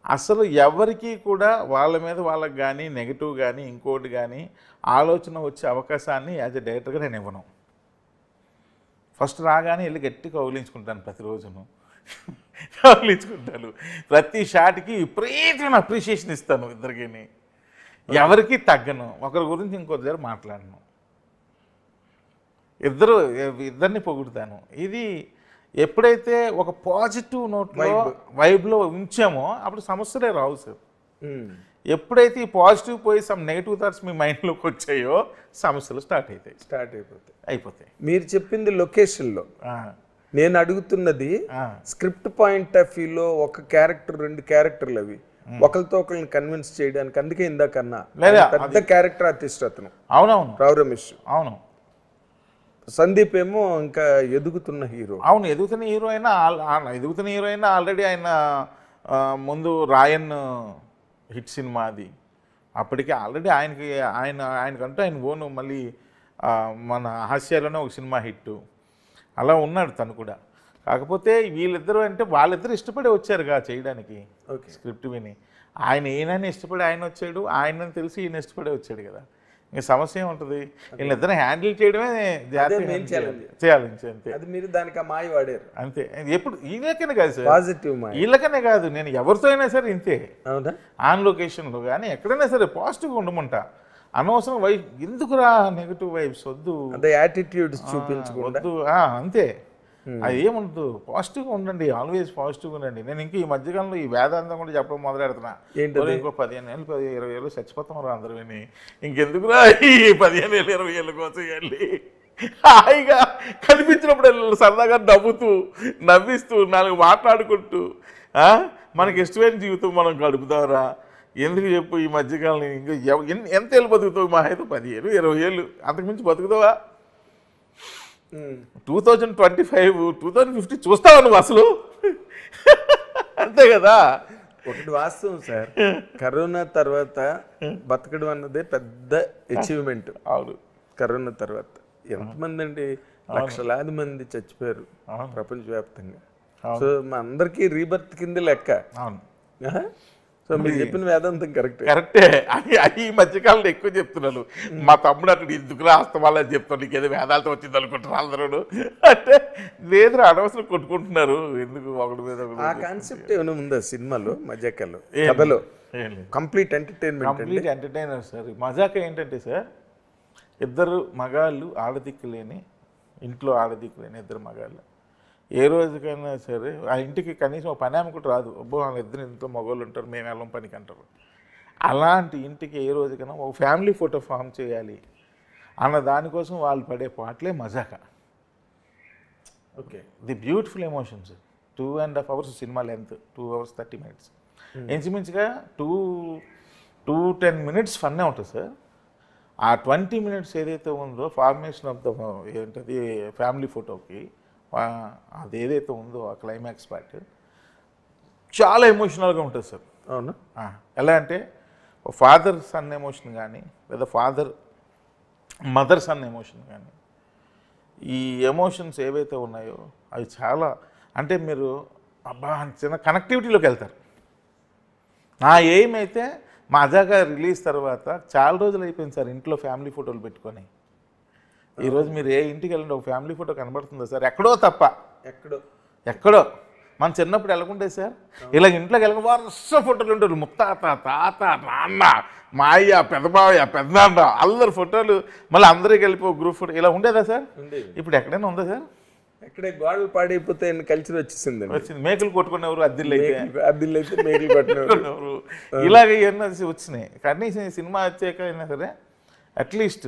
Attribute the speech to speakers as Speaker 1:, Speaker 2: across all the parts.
Speaker 1: అసలు ఎవరికి కూడా వాళ్ళ మీద వాళ్ళకి కానీ నెగిటివ్ కానీ ఇంకోటి కానీ ఆలోచన వచ్చే అవకాశాన్ని యాజ్ ఎ డైరెక్టర్గా నేను ఇవ్వను. ఫస్ట్ రాగానే వెళ్ళి గట్టి కౌలించుకుంటాను, ప్రతిరోజును కౌలించుకుంటాను. ప్రతి షాట్కి విపరీతమైన అప్రిషియేషన్ ఇస్తాను ఇద్దరికి, ఎవరికి తగ్గను, ఒకరి గురించి ఇంకొక దగ్గర మాట్లాడను, ఇద్దరిని పొగుడుతాను. ఇది ఎప్పుడైతే ఒక పాజిటివ్ నోట్లో వైబ్లో ఉంచామో అప్పుడు సమస్యలే రావు సార్. ఎప్పుడైతే ఈ పాజిటివ్ పోయి సమ్ నెగిటివ్ థాట్స్ మీ మైండ్లోకి వచ్చాయో సమస్యలు అయిపోతాయి.
Speaker 2: మీరు చెప్పింది లొకేషన్లో, నేను అడుగుతున్నది స్క్రిప్ట్ పాయింట్ ఆఫ్ వ్యూలో ఒక క్యారెక్టర్ 2 క్యారెక్టర్లు అవి ఒకరితో ఒకరిని కన్విన్స్ చేయడానికి. అందుకే ఇందాకన్నా పెద్ద క్యారెక్టర్ ఆర్టిస్ట్ అతను.
Speaker 1: అవునవును,
Speaker 2: రావు రమేష్.
Speaker 1: అవును.
Speaker 2: సందీప్ ఏమో ఇంకా ఎదుగుతున్న హీరో.
Speaker 1: అవును, ఎదుగుతున్న హీరో అయినా ఆల్రెడీ ఆయన ముందు రాయన్ హిట్ సినిమా అది, అప్పటికే ఆల్రెడీ ఆయనకంటూ ఆయన ఓను మళ్ళీ మన హాస్యాలోనే ఒక సినిమా హిట్ అలా ఉన్నాడు తను కూడా. కాకపోతే వీళ్ళిద్దరూ అంటే వాళ్ళిద్దరూ ఇష్టపడి వచ్చారుగా చేయడానికి స్క్రిప్ట్ విని. ఆయన ఈయనని ఇష్టపడి ఆయన వచ్చాడు, ఆయనని తెలిసి ఈయన ఇష్టపడే వచ్చాడు కదా. ఇంకా సమస్య ఏముంటుంది, వీళ్ళిద్దరూ హ్యాండిల్ చేయడమే చేయాలి అంతే.
Speaker 2: అది మీరు దానికి ఆ మాయ వాడారు
Speaker 1: అంతే. ఎప్పుడు వీళ్ళకనే కాదు సార్,
Speaker 2: పాజిటివ్ మాయ
Speaker 1: వీళ్ళకనే కాదు, నేను ఎవరితో అయినా సరే ఇంతే.
Speaker 2: అవునా,
Speaker 1: ఆన్ లొకేషన్లో కానీ ఎక్కడైనా సరే పాజిటివ్గా ఉండమంటా. అనవసరం ఎందుకురా నెగిటివ్ వైబ్స్ వద్దు,
Speaker 2: అదే యాటిట్యూడ్స్ చూపించకుండా
Speaker 1: అంతే. అది ఏముండదు, పాజిటివ్గా ఉండండి, ఆల్వేస్ పాజిటివ్గా ఉండండి. నేను ఇంకా ఈ మధ్యకాలంలో ఈ వేదాంతం కూడా చెప్పడం మొదలెడుతున్నా. ఇంకో 15 ఏళ్ళు 20 ఏళ్ళు చచ్చిపోతాం రా అందరూ విని, ఇంకెందుకురా ఈ 15 ఏళ్ళు 20 ఏళ్ళ కోసం వెళ్ళి హాయిగా కనిపించినప్పుడు సరదాగా నవ్విస్తూ 4 మాట్లాడుకుంటూ మనకి ఇష్టమైన జీవితం మనం గడుపుతారా. ఎందుకు చెప్పు ఈ మధ్యకాలం ఇంకా ఎంత ఏళ్ళు బతుకుతావు, మా అయితే 10 ఏళ్ళు 20 ఏళ్ళు, అంతకుమించి బతుకుతావా? 2025 2050 చూస్తావా నువ్వు అసలు? అంతే కదా.
Speaker 2: ఒకటి వాస్తవం సార్, కరోనా తర్వాత బతకడం అన్నదే పెద్ద అచీవ్మెంట్.
Speaker 1: అవును,
Speaker 2: కరోనా తర్వాత ఎంతమంది అండి, లక్షలాది మంది చచ్చిపోయారు ప్రపంచవ్యాప్తంగా. సో మా అందరికీ రీబర్త్ కింద లెక్క.
Speaker 1: అవును,
Speaker 2: సో మీరు చెప్పిన వేదాంతం
Speaker 1: కరెక్టే. అది ఈ మధ్యకాలంలో ఎక్కువ చెప్తున్నాను. మా తమ్ముడు అటు ఎందుకు రాస్తామని చెప్తాను, నీకేదో వేదాలతో వచ్చింది అనుకుంటారు అందరూ. అంటే లేదు, అనవసరం కొట్టుకుంటున్నారు ఎందుకు ఒకటి మీద.
Speaker 2: ఆ కాన్సెప్ట్ ఏమైనా ఉందా సినిమాలో మజాకాలో కథలో? Complete
Speaker 1: entertainer sir. మజాకా ఏంటంటే సార్, ఇద్దరు మగాళ్ళు ఆడదిక్కులేని ఇంట్లో ఆడదిక్కులేని ఇద్దరు మగాళ్ళు ఏ రోజుకైనా సరే ఆ ఇంటికి కనీసం ఒక పని కూడా రాదు. అబ్బో వాళ్ళిద్దరు ఇంట్లో మగవాళ్ళు ఉంటారు, మేము వెళ్ళం పనికి అంటారు. అలాంటి ఇంటికి ఏ రోజుకైనా ఒక ఫ్యామిలీ ఫోటో ఫామ్ చేయాలి అన్న దానికోసం వాళ్ళు పడే పాటలే మజాకా.
Speaker 2: Okay,
Speaker 1: the beautiful emotions. 2.5 hours cinema length, 2 hours 30 minutes. ఇంచుమించుగా 2-10 minutes ఫన్నే ఉంటుంది సార్. ఆ 20 minutes ఏదైతే ఉందో ఫార్మేషన్ ఆఫ్ ద ఏంటది ఫ్యామిలీ ఫోటోకి, అది ఏదైతే ఉందో ఆ క్లైమాక్స్ పార్ట్ చాలా ఎమోషనల్గా ఉంటుంది సార్.
Speaker 2: అవును,
Speaker 1: ఎలా అంటే ఫాదర్ సన్ ఎమోషన్ కానీ లేదా ఫాదర్ మదర్ సన్ ఎమోషన్ కానీ, ఈ ఎమోషన్స్ ఏవైతే ఉన్నాయో అవి చాలా అంటే మీరు అబ్బా చిన్న కనెక్టివిటీలోకి వెళ్తారు. నా ఎయిమ్ అయితే మజాగా రిలీజ్ తర్వాత చాలా రోజులు అయిపోయింది సార్ ఇంట్లో ఫ్యామిలీ ఫోటోలు పెట్టుకొని. ఈరోజు మీరు ఏ ఇంటికి వెళ్ళండి ఒక ఫ్యామిలీ ఫోటో కనబడుతుందా సార్? ఎక్కడో తప్ప, ఎక్కడో. మన చిన్నప్పుడు వెళ్ళకుంటే సార్ ఇలా ఇంట్లోకి వెళ్ళక వరుస ఫోటోలు ఉంటారు. ముత్తాత, తాత, నాన్న, మా అయ్య, పెద్దబావయ్య, పెద్దనాన్న, అందరు ఫోటోలు. మళ్ళీ అందరికి వెళ్ళిపో గ్రూప్ ఫోటో ఇలా ఉండేదా సార్? ఇప్పుడు ఎక్కడైనా ఉందా సార్?
Speaker 2: ఎక్కడే గోడలు పాడైపోతే కల్చర్ వచ్చింది.
Speaker 1: మేకలు కొట్టుకునేవారు, అద్దెలు
Speaker 2: అయితే మేకలు కొట్టుకునేవారు,
Speaker 1: ఇలాగ ఇవన్నీ వచ్చినాయి. కనీసం సినిమా వచ్చాక అయినా సరే అట్లీస్ట్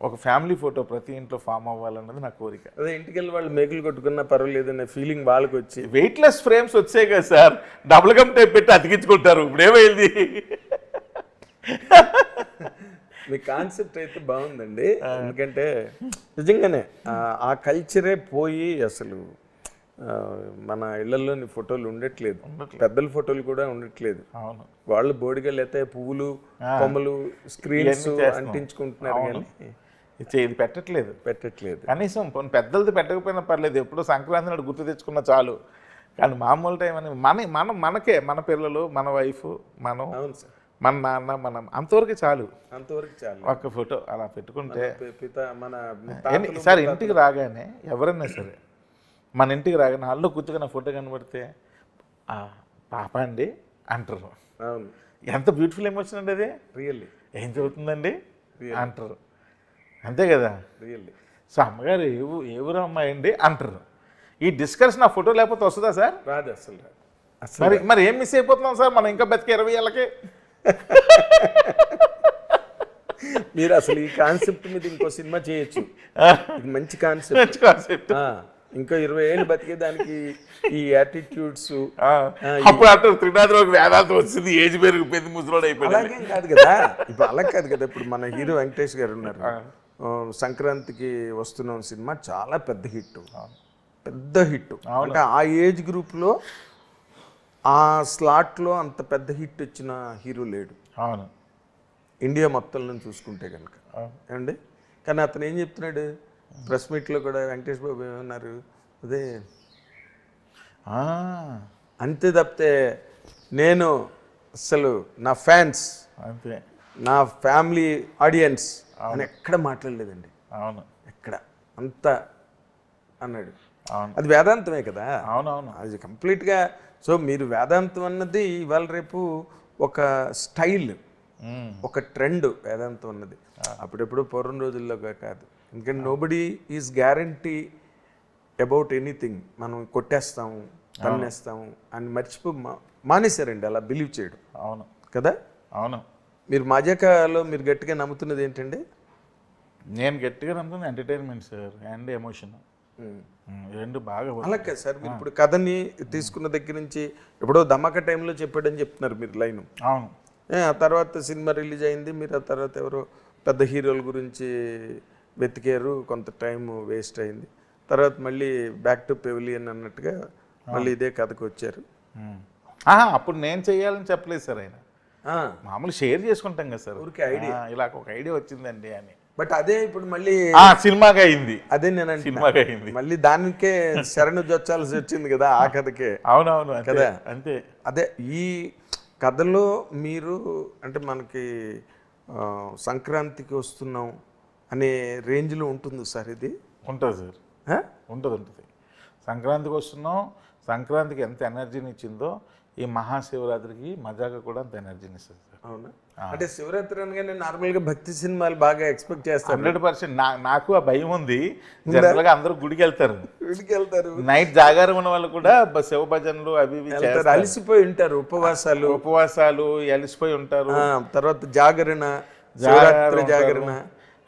Speaker 1: ఒక ఫ్యామిలీ ఫోటో ప్రతి ఇంట్లో ఫామ్ అవ్వాలన్నది నా కోరిక.
Speaker 2: అదే ఇంటికి వెళ్ళి వాళ్ళు మేకులు కొట్టుకున్నా పర్వాలేదు అనే ఫీలింగ్ వాళ్ళకి వచ్చి.
Speaker 1: వెయిట్లెస్ ఫ్రేమ్స్ వచ్చాయి కదా సార్, డబుల్ గమ్ టేప్ పెట్టి అతికించుకుంటారు. ఇప్పుడు ఏమైంది?
Speaker 2: మీ కాన్సెప్ట్ అయితే బాగుందండి. ఎందుకంటే నిజంగానే ఆ కల్చరే పోయి అసలు మన ఇళ్లలోని ఫోటోలు ఉండట్లేదు, పెద్దల ఫోటోలు కూడా ఉండట్లేదు. వాళ్ళు బోడిగా లేతే పువ్వులు కొమ్మలు స్క్రీన్స్ అంటించుకుంటున్నారు కానీ
Speaker 1: ఇది పెట్టట్లేదు. కనీసం పెద్దలది పెట్టకపోయినా పర్లేదు, ఎప్పుడో సంక్రాంతి నాడు గుర్తు తెచ్చుకున్న చాలు. కానీ మామూలు టైం అని మనకే మన పిల్లలు, మన వైఫ్, మనం,
Speaker 2: అవును సార్,
Speaker 1: మన నాన్న, మనం అంతవరకు చాలు.
Speaker 2: అంతవరకు చాలు.
Speaker 1: ఒక్క ఫోటో అలా పెట్టుకుంటే
Speaker 2: మన
Speaker 1: సార్ ఇంటికి రాగానే ఎవరైనా సరే మన ఇంటికి రాగానే హాల్లో కూర్చుని ఫోటో కనబడితే పాప అండి అంటారు.
Speaker 2: అవును,
Speaker 1: ఎంత బ్యూటిఫుల్ ఎమోషన్ అండి అది.
Speaker 2: రియల్లీ
Speaker 1: ఏం చదువుతుందండి అంటారు, అంతే కదా.
Speaker 2: రియల్లీ.
Speaker 1: సో అమ్మగారు ఏ ఊరు అమ్మాయి అండి అంటారు. ఈ డిస్కషన్ ఆ ఫోటో లేకపోతే వస్తుందా సార్?
Speaker 2: రాదు, అసలు రాదు.
Speaker 1: మరి ఏం మిస్ అయిపోతున్నాం సార్ మనం ఇంకా బతికి 20 ఏళ్ళకి.
Speaker 2: మీరు అసలు ఈ కాన్సెప్ట్ మీద ఇంకో సినిమా చేయొచ్చు. ఇది మంచి
Speaker 1: కాన్సెప్ట్.
Speaker 2: ఇంకా 20 ఏళ్ళు బతికేదానికి ఈ యాటిట్యూడ్స్.
Speaker 1: అప్పుడు అంటారు త్రినాథరావుకి వేదాంతం వచ్చింది, ఏజ్ పెరిగిపోయింది, ముసలోడు అయిపోయింది.
Speaker 2: అలాగేం కాదు కదా, ఇప్పుడు అలా కాదు కదా. ఇప్పుడు మన హీరో వెంకటేష్ గారు ఉన్నారు, సంక్రాంతికి వస్తున్న సినిమా చాలా పెద్ద హిట్, పెద్ద హిట్. అంటే ఆ ఏజ్ గ్రూప్లో ఆ స్లాట్లో అంత పెద్ద హిట్ వచ్చిన హీరో లేడు.
Speaker 1: అవును,
Speaker 2: ఇండియా మొత్తంలో చూసుకుంటే కనుక ఏమండి. కానీ అతను ఏం చెప్తున్నాడు ప్రెస్ మీట్లో కూడా, వెంకటేష్ బాబు ఏమన్నారు, అదే అంతే తప్పితే నేను అసలు నా ఫ్యాన్స్,
Speaker 1: అంతే
Speaker 2: నా ఫ్యామిలీ ఆడియన్స్ అని ఎక్కడ మాట్లాడలేదండి.
Speaker 1: అవును,
Speaker 2: ఎక్కడ అంతా అన్నాడు.
Speaker 1: అవును,
Speaker 2: అది వేదాంతమే కదా.
Speaker 1: అవునవును,
Speaker 2: అది కంప్లీట్గా. సో మీరు వేదాంతం అన్నది ఇవాళ రేపు ఒక స్టైల్, ఒక ట్రెండ్ వేదాంతం అన్నది. అప్పుడెప్పుడు పూర్వం రోజుల్లో కాదు. ఎందుకంటే nobody is guarantee about anything. మనం కొట్టేస్తాము, తన్నేస్తాము అని మానేశారండి అలా బిలీవ్ చేయడం.
Speaker 1: అవును
Speaker 2: కదా.
Speaker 1: అవును.
Speaker 2: మీరు మజాకాలో మీరు గట్టిగా నమ్ముతున్నది ఏంటండి?
Speaker 1: నేను గట్టిగా నమ్ముతుంది ఎంటర్టైన్మెంట్ సార్ అండ్ ఎమోషన్, రెండు బాగా.
Speaker 2: అలా కాదు సార్, మీరు ఇప్పుడు కథని తీసుకున్న దగ్గర నుంచి ఎప్పుడో ధమాకా టైంలో చెప్పాడని చెప్తున్నారు మీరు లైన్.
Speaker 1: అవును.
Speaker 2: ఆ తర్వాత సినిమా రిలీజ్ అయింది, మీరు ఆ తర్వాత ఎవరో పెద్ద హీరోల గురించి వెతికారు, కొంత టైం వేస్ట్ అయింది. తర్వాత మళ్ళీ బ్యాక్ టు పెవిలియన్ అన్నట్టుగా మళ్ళీ ఇదే కథకు వచ్చారు.
Speaker 1: అప్పుడు నేను చెయ్యాలని చెప్పలేదు సార్ ఆయన, మామూలు షేర్ చేసుకుంటాం కదా సార్,
Speaker 2: ఊరికే ఐడియా,
Speaker 1: ఇలా ఒక ఐడియా వచ్చిందండి అని.
Speaker 2: బట్ అదే ఇప్పుడు మళ్ళీ
Speaker 1: సినిమాగా అయింది.
Speaker 2: అదే నేను
Speaker 1: సినిమాగా అయింది,
Speaker 2: మళ్ళీ దానికే శరణు జొచ్చాల్సి వచ్చింది కదా ఆ కథకే.
Speaker 1: అవునవును
Speaker 2: కదా,
Speaker 1: అంతే.
Speaker 2: అదే ఈ కథలో మీరు అంటే మనకి సంక్రాంతికి వస్తున్నాం అనే రేంజ్లో ఉంటుంది సార్ ఇది?
Speaker 1: ఉంటుంది సార్, ఉంటుంది. సంక్రాంతికి వస్తున్నాం, సంక్రాంతికి ఎంత ఎనర్జీని ఇచ్చిందో ఈ మహాశివరాత్రికి మజాగా కూడా అంత ఎనర్జీని ఇస్తుంది సార్.
Speaker 2: అవునా? అంటే శివరాత్రి అనగానే నార్మల్గా భక్తి సినిమాలు బాగా ఎక్స్పెక్ట్ చేస్తారు.
Speaker 1: 100%. నాకు ఆ భయం ఉంది. జనరల్గా అందరూ గుడికి వెళ్తారు, నైట్ జాగారం ఉన్న వాళ్ళు కూడా శివ భజనలు అవి
Speaker 2: అలసిపోయి ఉంటారు, ఉపవాసాలు
Speaker 1: అలసిపోయి ఉంటారు.
Speaker 2: తర్వాత జాగరణ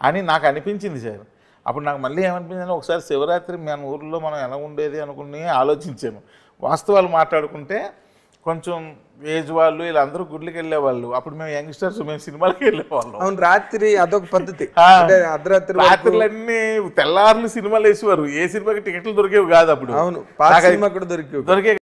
Speaker 1: అని నాకు అనిపించింది సార్. అప్పుడు నాకు మళ్ళీ ఏమనిపించింది, ఒకసారి శివరాత్రి మన ఊర్లో మనం ఎలా ఉండేది అనుకుని ఆలోచించాను. వాస్తవాలు మాట్లాడుకుంటే కొంచెం ఏజ్ వాళ్ళు వీళ్ళందరూ గుడ్లకి వెళ్ళేవాళ్ళు, అప్పుడు మేము యంగ్స్టర్స్, మేము సినిమాలకి వెళ్ళేవాళ్ళం.
Speaker 2: అవును, రాత్రి అదొక పద్ధతి.
Speaker 1: రాత్రులన్నీ తెల్లారులు సినిమాలు వేసేవారు, ఏ సినిమాకి టికెట్లు దొరికేవి కాదు అప్పుడు.
Speaker 2: అవును, దొరికే